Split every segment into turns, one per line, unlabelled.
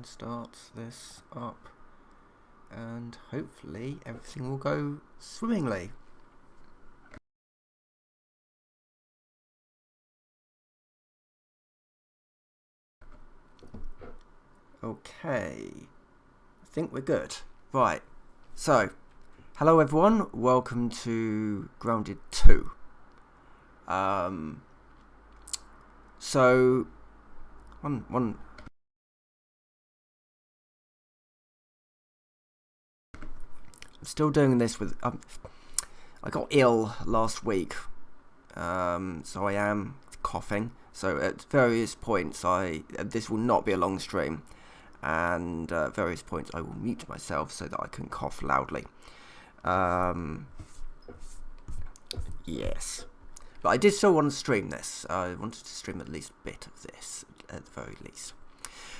start this up, and hopefully everything will go swimmingly. Okay, I think we're good. Right, so hello everyone, welcome to Grounded 2. So one I'm still doing this with I got ill last week, so I am coughing. So at various points, this will not be a long stream, and at various points I will mute myself so that I can cough loudly. Yes, but I did still want to stream this. I wanted to stream at least a bit of this, at the very least.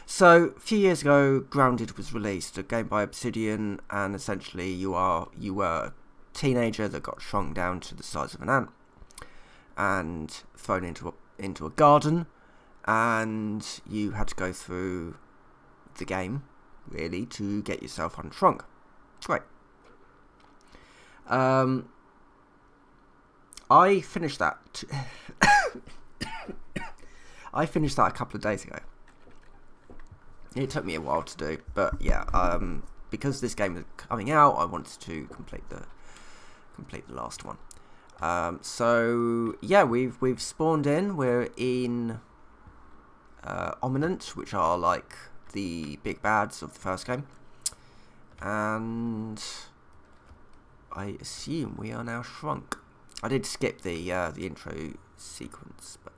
So, a few years ago, Grounded was released, a game by Obsidian, and essentially you were a teenager that got shrunk down to the size of an ant and thrown into a garden, and you had to go through the game, really, to get yourself unshrunk. Great. I finished that. I finished that a couple of days ago. It took me a while to do, but yeah, because this game is coming out, I wanted to complete the last one. So yeah, we've spawned in. We're in Ominent, which are like the big bads of the first game, and I assume we are now shrunk. I did skip the intro sequence, but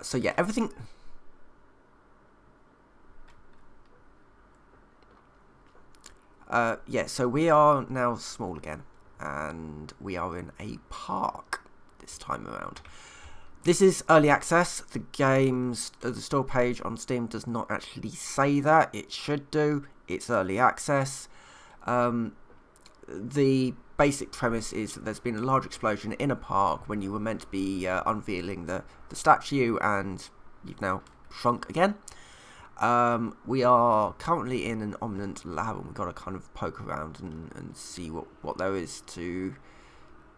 so yeah, everything. Yeah, so we are now small again, and we are in a park this time around. This is early access. The store page on Steam does not actually say that. It should do. It's early access. The basic premise is that there's been a large explosion in a park when you were meant to be unveiling the statue, and you've now shrunk again. We are currently in an Ominent lab, and we've got to kind of poke around and see what there is to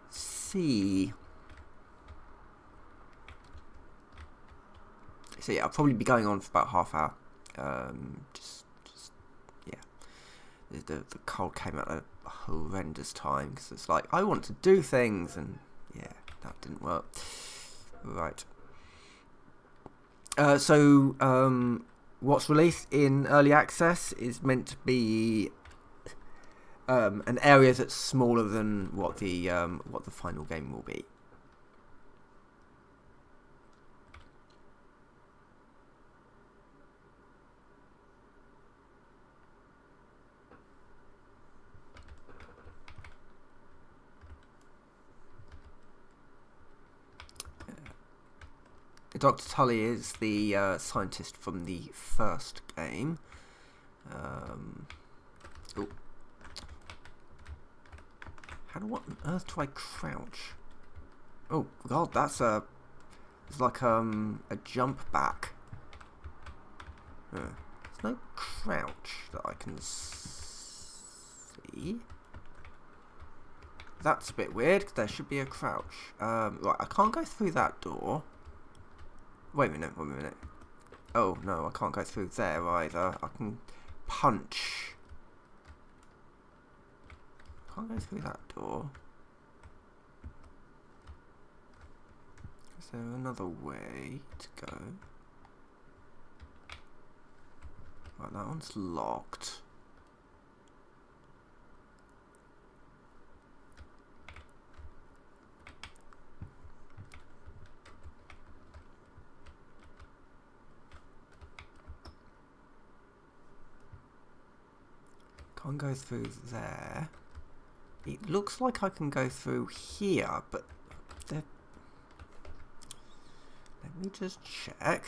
see. So yeah, I'll probably be going on for about half hour. Just yeah. The cold came at a horrendous time, because it's like, I want to do things, and yeah, that didn't work. Right. So what's released in early access is meant to be an area that's smaller than what the final game will be. Dr. Tully is the scientist from the first game. What on earth do I crouch? Oh god, it's like a jump back. There's no crouch that I can see. That's a bit weird, because there should be a crouch. Right, I can't go through that door. Wait a minute. Oh no, I can't go through there either. I can punch. Can't go through that door. Is there another way to go? Right, that one's locked. Can't go through there. It looks like I can go through here, but let me just check.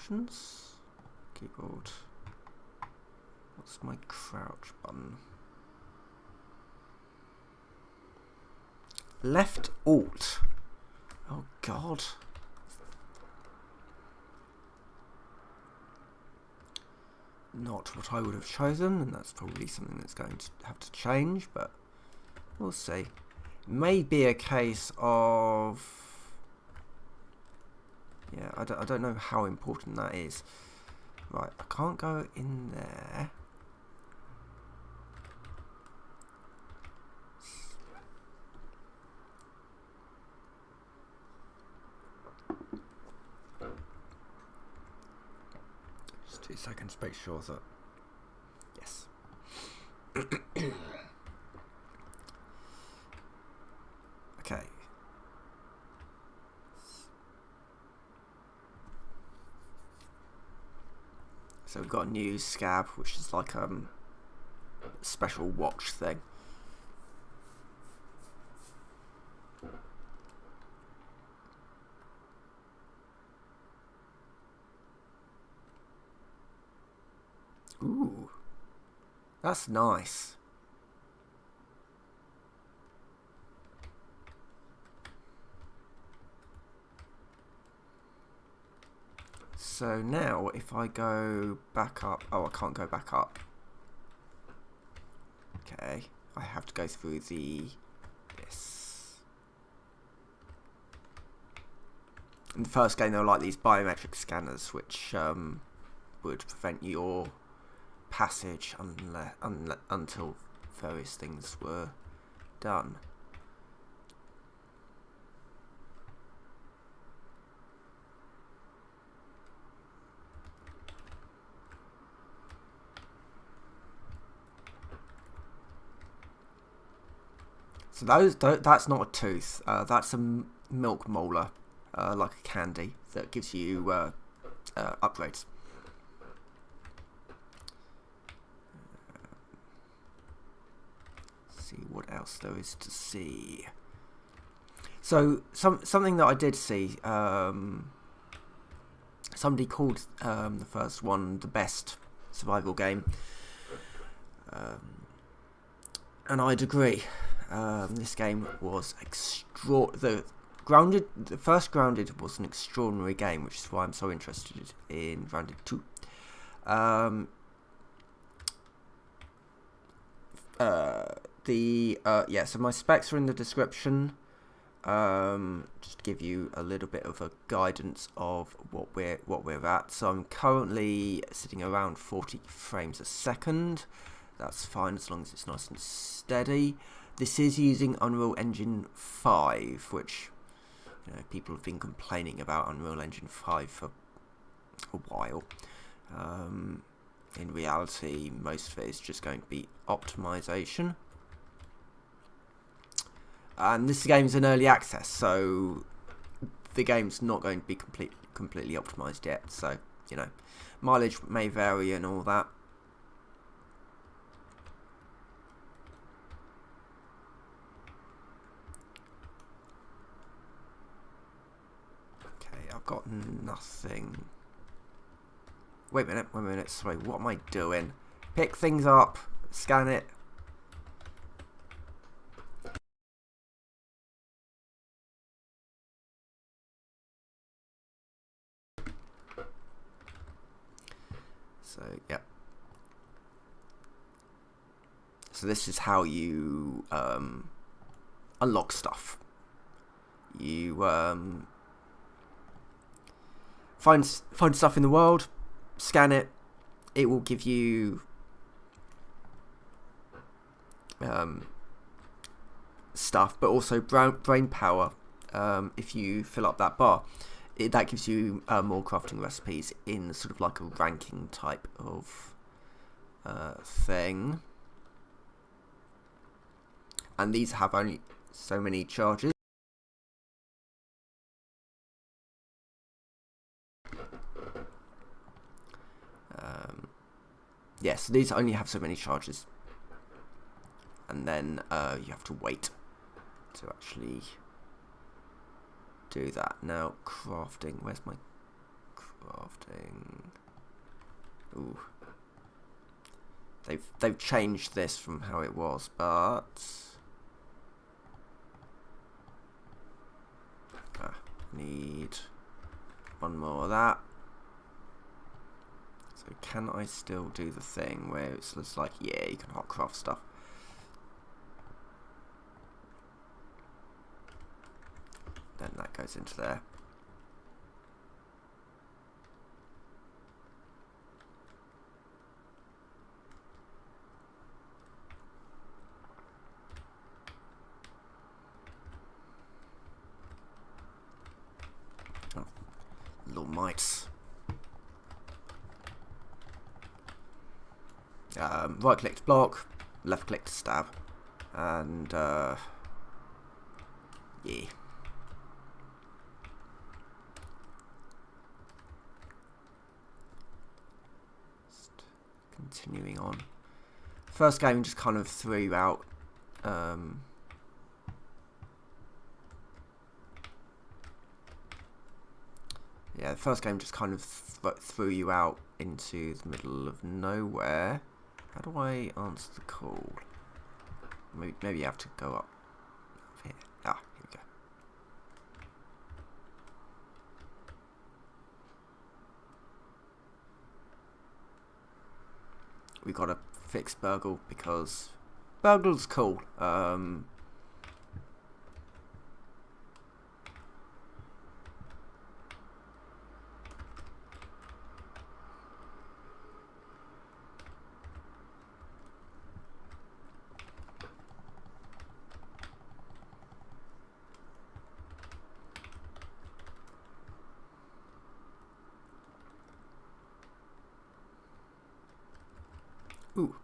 options, keyboard. What's my crouch button? Left Alt. Oh God. Not what I would have chosen, and that's probably something that's going to have to change, but we'll see. It may be a case of... yeah, I don't know how important that is. Right, I can't go in there. Just 2 seconds, make sure that... yes. Okay. So we've got a new scab, which is like special watch thing. Ooh, that's nice. So now if I go back up, oh, I can't go back up. Okay, I have to go through this. In the first game there were like these biometric scanners which would prevent your passage until various things were done. So that's not a tooth. That's a milk molar, like a candy that gives you upgrades. See what else there is to see. So something that I did see. Somebody called the first one the best survival game, and I'd agree. This game was the first Grounded was an extraordinary game, which is why I'm so interested in Grounded 2. Yeah, so my specs are in the description. Just to give you a little bit of a guidance of what we're at. So I'm currently sitting around 40 frames a second. That's fine as long as it's nice and steady. This is using Unreal Engine 5, which, you know, people have been complaining about Unreal Engine 5 for a while. In reality, most of it is just going to be optimization. And this game's in early access, so the game's not going to be completely optimized yet. So, you know, mileage may vary and all that. I've got nothing. Wait a minute, sorry, what am I doing? Pick things up, scan it. So, yep. So this is how you unlock stuff. You find stuff in the world, scan it. It will give you stuff, but also brain power. If you fill up that bar, that gives you more crafting recipes in sort of like a ranking type of thing. And these have only so many charges. Yeah, so these only have so many charges, and then you have to wait to actually do that. Now, crafting, where's my Crafting. Ooh. They've changed this from how it was, but need one more of that. So can I still do the thing where it's just like, yeah, you can hot craft stuff? Then that goes into there. Oh, little mites. Right click to block, left click to stab, and yeah. Just continuing on. First game just kind of threw you out. Yeah, the first game just kind of threw you out into the middle of nowhere. How do I answer the call? Maybe you have to go up here. Ah, here we go. We gotta fix Burgle because Burgle's cool. Ooh.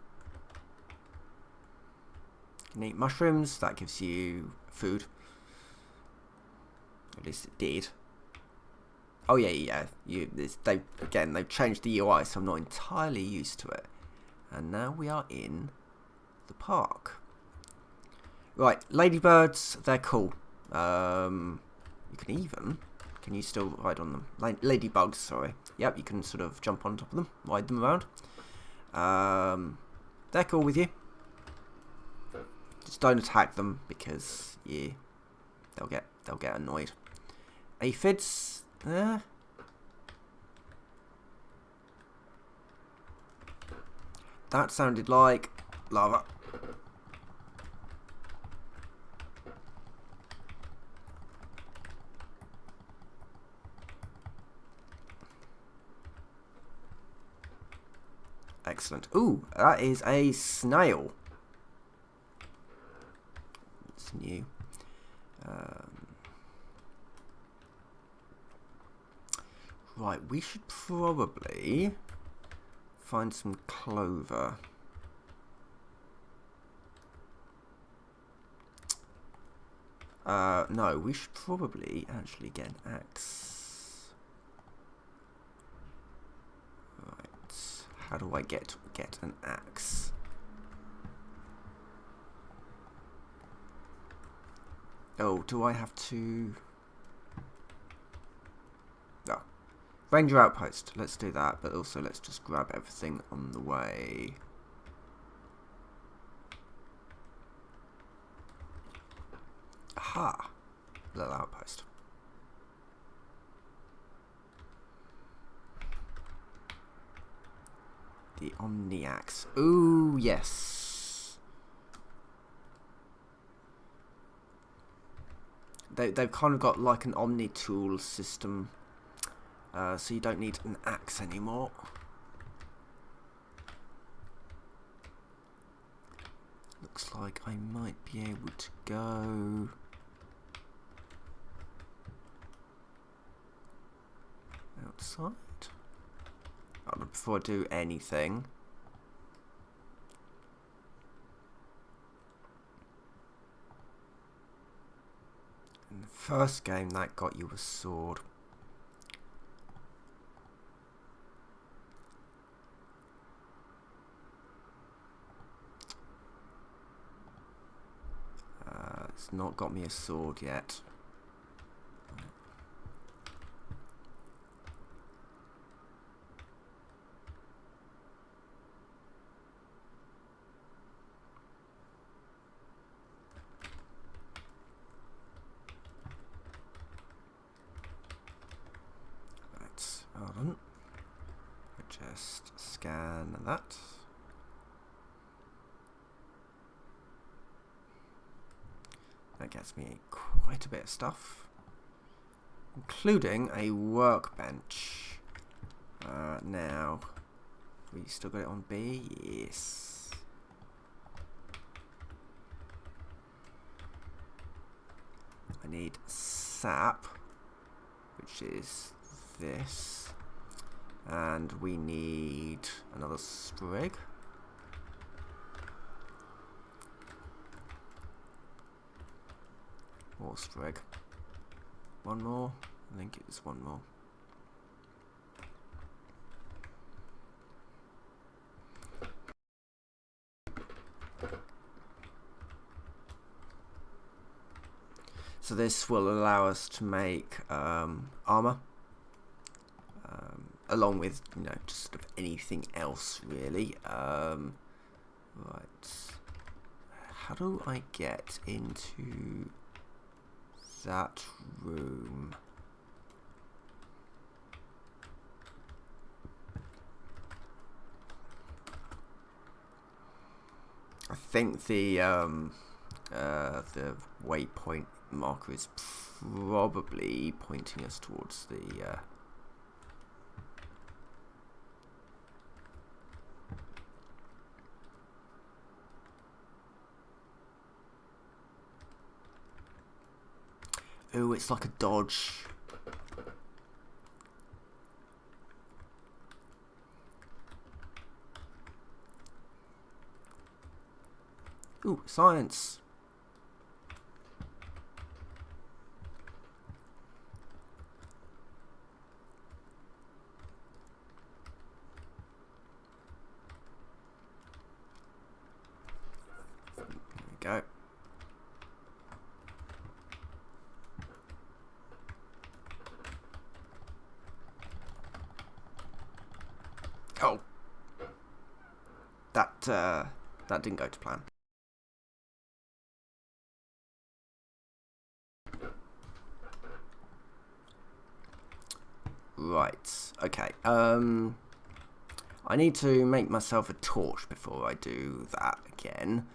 You can eat mushrooms, that gives you food. At least it did. Oh yeah. They've changed the UI, so I'm not entirely used to it. And now we are in the park. Right, ladybirds, they're cool. You can you still ride on them? Ladybugs, sorry. Yep, you can sort of jump on top of them, ride them around. They're cool with you. Just don't attack them because yeah, they'll get annoyed. Aphids, that sounded like lava. Excellent. Ooh, that is a snail. It's new. Right, we should probably find some clover. No, we should probably actually get an axe. Right, how do I get an axe? Oh, do I have to? No. Ranger outpost. Let's do that, but also let's just grab everything on the way. Aha! Little outpost. The Omniax. Ooh, yes. They've kind of got like an omni-tool system, so you don't need an axe anymore. Looks like I might be able to go outside. Before I do anything, in the first game that got you a sword. It's not got me a sword yet. just scan that. That gets me quite a bit of stuff, including a workbench. Now, we still got it on B? Yes. I need sap, which is this, and we need another sprig. More sprig. One more. I think it's one more. So this will allow us to make armor, along with, you know, just sort of anything else really. Right. How do I get into that room? I think the waypoint marker is probably pointing us towards the oh, it's like a dodge. Ooh, science. There we go. Oh, that didn't go to plan. Right. Okay. I need to make myself a torch before I do that again.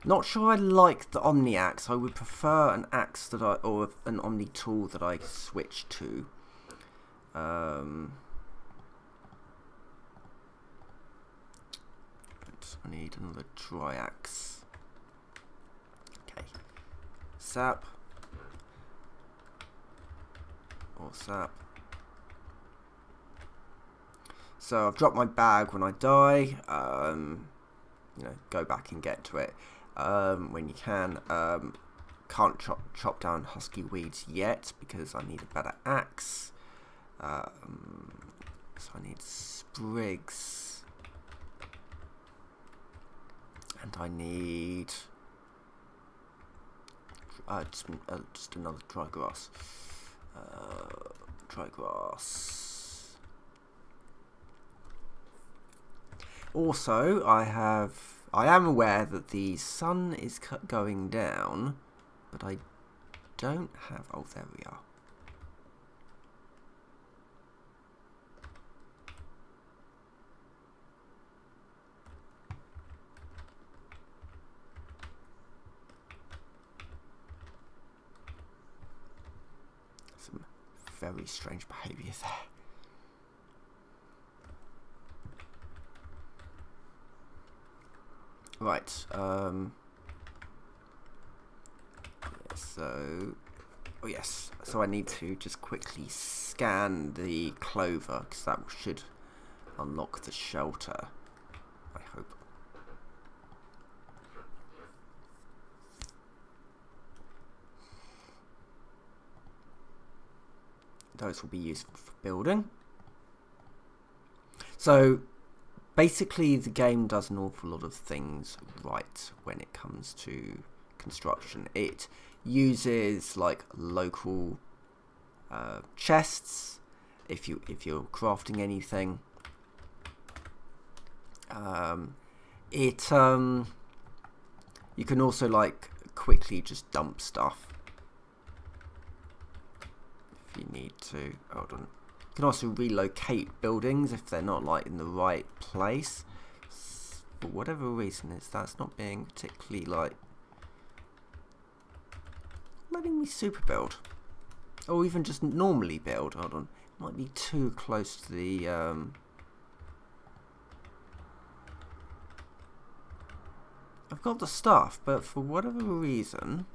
Not sure I like the Omni axe. I would prefer an axe that or an Omni tool that I switch to. I need another dry axe. Okay. Sap. Or sap. So I've dropped my bag when I die. You know, go back and get to it when you can. Can't chop down husky weeds yet because I need a better axe. So I need sprigs, and I need just another dry grass. Dry grass. Also, I am aware that the sun is going down, but I don't have. Oh, there we are. Some very strange behaviour there. Right, yeah, so, oh yes, so I need to just quickly scan the clover, because that should unlock the shelter, I hope. Those will be useful for building. So, basically, the game does an awful lot of things right when it comes to construction. It uses like local chests if you're crafting anything. You can also like quickly just dump stuff if you need to, hold on. You can also relocate buildings if they're not like in the right place. For whatever reason, that's not being particularly like letting me super build. Or even just normally build, hold on. Might be too close to the I've got the stuff, but for whatever reason,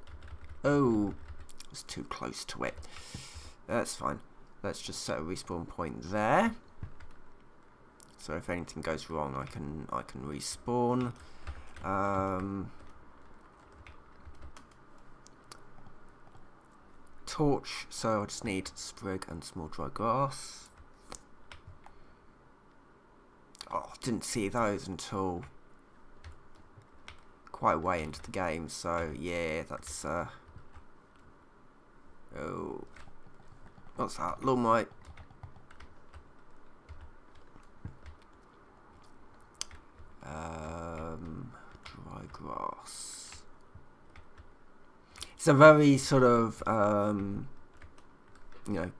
oh, I was too close to it. That's fine. Let's just set a respawn point there. So if anything goes wrong, I can respawn. Torch. So I just need sprig and small dry grass. Oh, didn't see those until quite a way into the game. So yeah, that's oh, what's that? Lawnmower. Dry grass. It's a very sort of you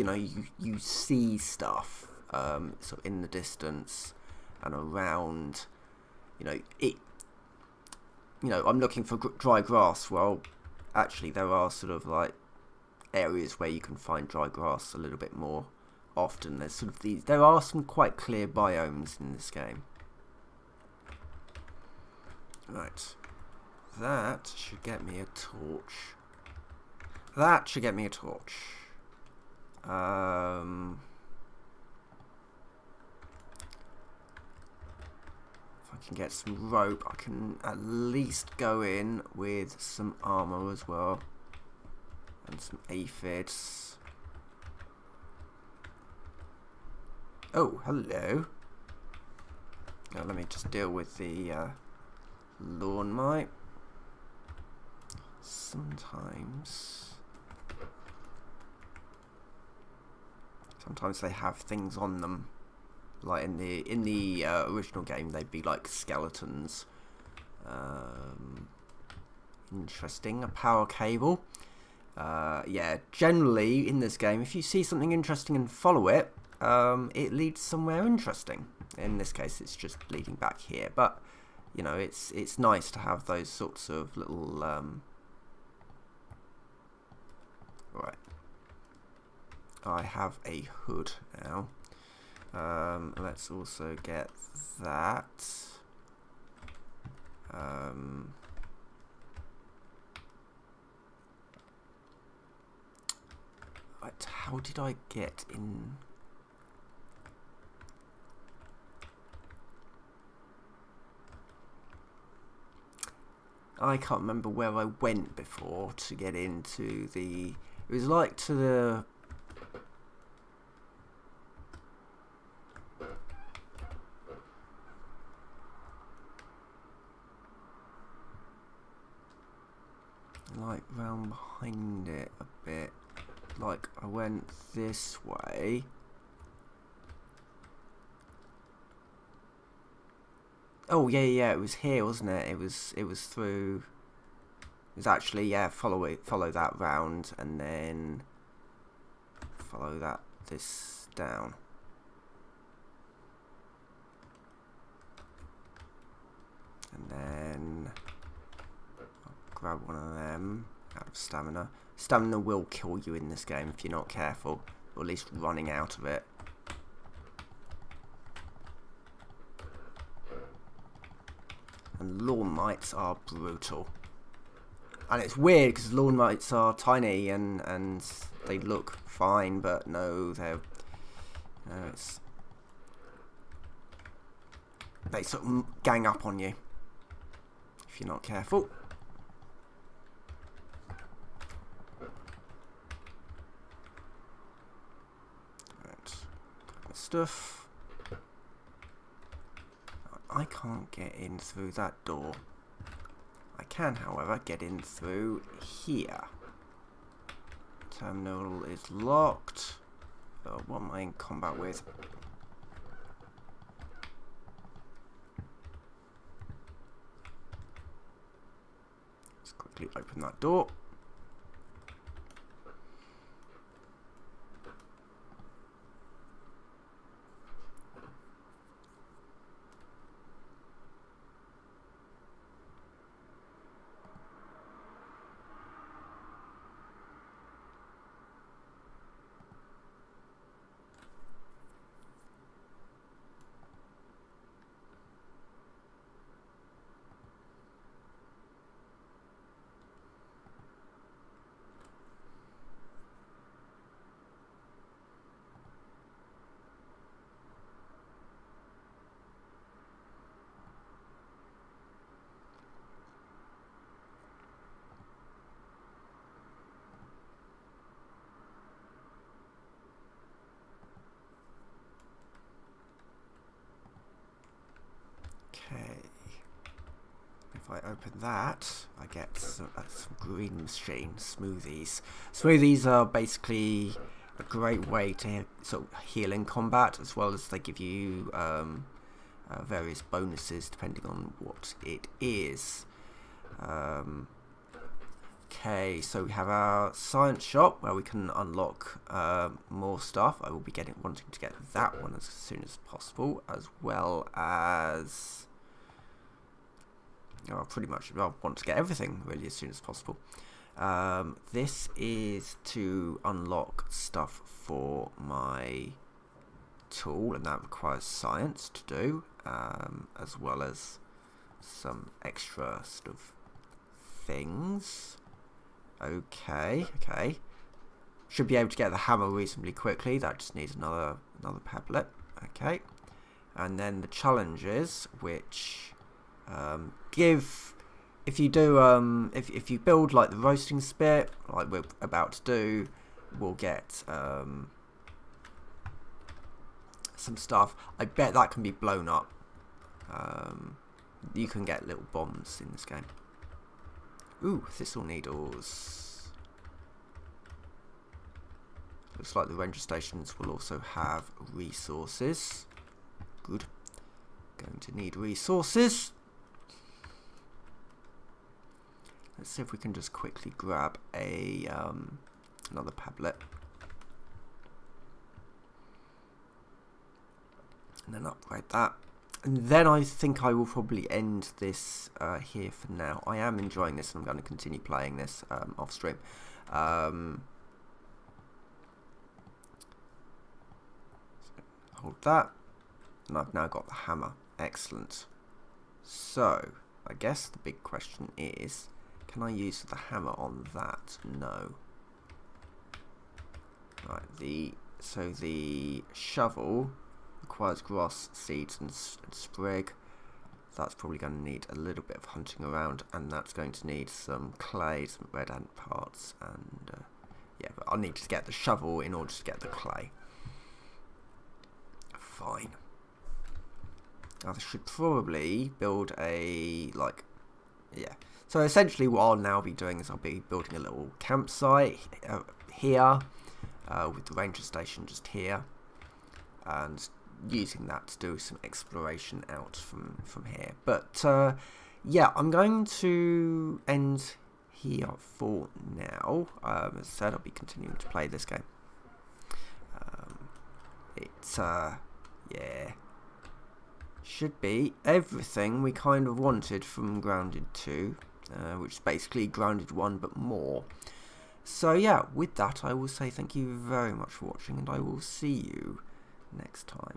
know, you see stuff sort of in the distance and around. I'm looking for dry grass. Well, actually, there are sort of like areas where you can find dry grass a little bit more often. There's sort of these. There are some quite clear biomes in this game. Right, that should get me a torch. That should get me a torch. If I can get some rope, I can at least go in with some armor as well. And some aphids. Oh, hello. Now let me just deal with the lawn mite. Sometimes they have things on them, like in the original game they'd be like skeletons. Interesting. A power cable. Yeah, generally in this game, if you see something interesting and follow it, it leads somewhere interesting. In this case, it's just leading back here, but you know, it's nice to have those sorts of little right. I have a hood now. Let's also get that. Right, how did I get in? I can't remember where I went before to get into the... It was like to the... like round behind it a bit. Like I went this way. Oh yeah, it was here, wasn't it? It was through. It was actually, yeah, follow that round and then follow this down. And then I'll grab one of them out of stamina. Stamina will kill you in this game if you're not careful, or at least running out of it. And lawn mites are brutal. And it's weird because lawn mites are tiny and they look fine, but no, they sort of gang up on you if you're not careful. Right, stuff. I can't get in through that door. I can, however, get in through here. Terminal is locked. Oh, what am I in combat with? Let's quickly open that door. if I open that, I get some green machine smoothies. Smoothies are basically a great way to sort of heal in combat, as well as they give you various bonuses depending on what it is. Okay, so we have our science shop where we can unlock more stuff. I will be wanting to get that one as soon as possible, as well as pretty much I want to get everything really as soon as possible. This is to unlock stuff for my tool, and that requires science to do, as well as some extra stuff things. Okay. Should be able to get the hammer reasonably quickly. That just needs another tablet. Okay. And then the challenges, which give, if you do if you build like the roasting spit, like we're about to do, we'll get some stuff. I bet that can be blown up. You can get little bombs in this game. Ooh, thistle needles. Looks like the ranger stations will also have resources. Good. Going to need resources. Let's see if we can just quickly grab a another tablet. And then upgrade that. And then I think I will probably end this here for now. I am enjoying this, and I'm going to continue playing this off stream. So hold that, and I've now got the hammer. Excellent. So I guess the big question is, can I use the hammer on that? No. Right. So the shovel requires grass, seeds and sprig. That's probably going to need a little bit of hunting around, and that's going to need some clay, some red ant parts, and yeah, but I'll need to get the shovel in order to get the clay. Fine. I should probably build a, yeah. So essentially what I'll now be doing is I'll be building a little campsite here, with the ranger station just here, and using that to do some exploration out from here. But yeah, I'm going to end here for now. As I said, I'll be continuing to play this game. Yeah, should be everything we kind of wanted from Grounded 2, which is basically Grounded 1 but more. So yeah, with that I will say thank you very much for watching, and I will see you next time.